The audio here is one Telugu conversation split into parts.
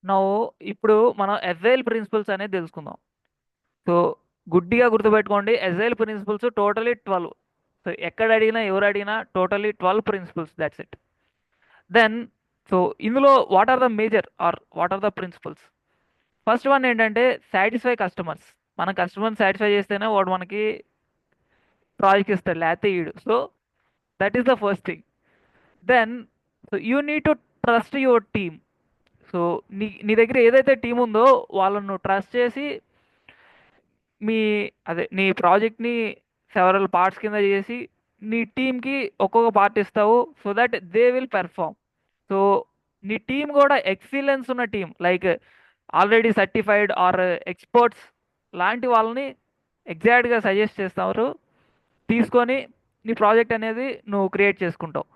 నౌ ఇప్పుడు మనం ఎజైల్ ప్రిన్సిపల్స్ అనేది తెలుసుకుందాం. సో గుడ్డిగా గుర్తుపెట్టుకోండి, ఎజైల్ ప్రిన్సిపల్స్ టోటలీ 12. సో ఎక్కడ అడిగినా ఎవరు అడిగినా totally 12 principles, that's it. Then so ఇందులో what are the major or what are the principles? First one ఏంటంటే సాటిస్ఫై కస్టమర్స్. మన కస్టమర్ని సాటిస్ఫై చేస్తేనే వాడు మనకి ప్రాజెక్ట్ ఇస్తాడు, లేకపోతే ఇయ్యడు. So that is the first thing. Then so you need to trust your team. So నీ దగ్గర ఏదైతే టీం ఉందో వాళ్ళను ట్రస్ట్ చేసి మీ నీ ప్రాజెక్ట్ని సెవరల్ పార్ట్స్ కింద చేసి నీ టీంకి ఒక్కొక్క పార్ట్ ఇస్తావు, so that they will perform. So నీ టీం కూడా ఎక్సలెన్స్ ఉన్న team, like already certified or experts లాంటి వాళ్ళని ఎగ్జాక్ట్గా సజెస్ట్ చేస్తారు, తీసుకొని నీ ప్రాజెక్ట్ అనేది నువ్వు క్రియేట్ చేసుకుంటావు.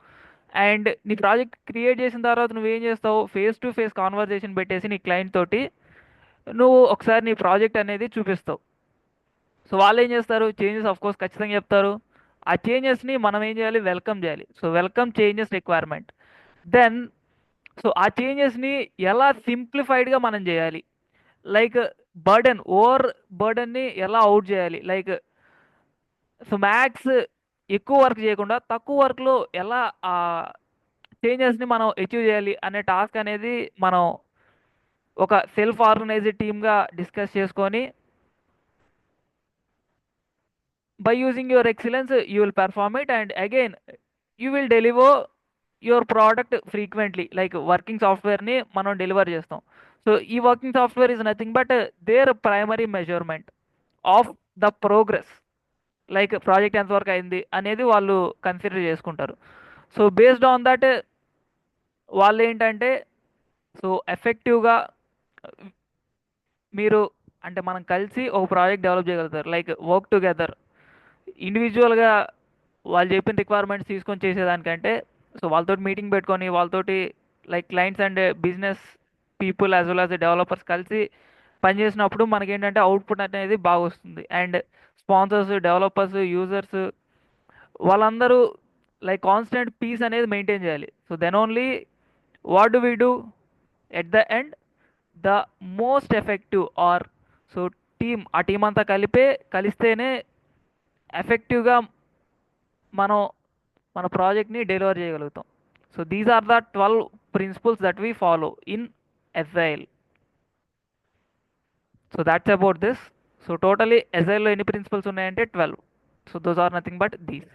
అండ్ నీ ప్రాజెక్ట్ క్రియేట్ చేసిన తర్వాత నువ్వేం చేస్తావు, ఫేస్ టు ఫేస్ కాన్వర్జేషన్ పెట్టేసి నీ క్లయింట్ తోటి నువ్వు ఒకసారి నీ ప్రాజెక్ట్ అనేది చూపిస్తావు. సో వాళ్ళు ఏం చేస్తారు, చేంజెస్ ఆఫ్ కోర్స్ ఖచ్చితంగా చెప్తారు. ఆ చేంజెస్ని మనం ఏం చేయాలి, వెల్కమ్ చేయాలి. So welcome changes requirement. Then so ఆ చేంజెస్ని ఎలా సింప్లిఫైడ్గా మనం చేయాలి, లైక్ ఓవర్ బర్డన్ని ఎలా అవుట్ చేయాలి, లైక్ సో మ్యాక్స్ ఎక్కువ వర్క్ చేయకుండా తక్కువ వర్క్లో ఎలా ఆ చేంజెస్ని మనం అచీవ్ చేయాలి అనే టాస్క్ అనేది మనం ఒక సెల్ఫ్ ఆర్గనైజ్డ్ టీమ్గా డిస్కస్ చేసుకొని by using your excellence you will perform it, and again you will deliver your product frequently, like working సాఫ్ట్వేర్ని మనం డెలివర్ చేస్తాం. సో ఈ working software is nothing but their primary measurement of the progress, like project ఎంతవరకు అయింది అనేది వాళ్ళు కన్సిడర్ చేసుకుంటారు. సో బేస్డ్ ఆన్ దట్ వాళ్ళు ఏంటంటే సో ఎఫెక్టివ్గా మీరు అంటే మనం కలిసి ఒక ప్రాజెక్ట్ డెవలప్ చేయగలుగుతారు, లైక్ వర్క్ టుగెదర్. ఇండివిజువల్గా వాళ్ళు చెప్పిన రిక్వైర్మెంట్స్ తీసుకొని చేసేదానికంటే సో వాళ్ళతోటి మీటింగ్ పెట్టుకొని వాళ్ళతోటి like clients and business people as well as developers కలిసి పనిచేసినప్పుడు మనకేంటంటే అవుట్పుట్ అనేది బాగా వస్తుంది. అండ్ స్పాన్సర్స్, డెవలపర్స్, యూజర్స్ వాళ్ళందరూ లైక్ కాన్స్టెంట్ పీస్ అనేది మెయింటైన్ చేయాలి. So then only what do we do at the end, the most effective are so ఆ టీం అంతా కలిస్తేనే ఎఫెక్టివ్గా మనం మన ప్రాజెక్ట్ని డెలివర్ చేయగలుగుతాం. So these are the 12 principles that we follow in agile. So that's about this. So totally ఎజైల్లో ఎన్ని ప్రిన్సిపల్స్ ఉన్నాయంటే 12. So those are nothing but these.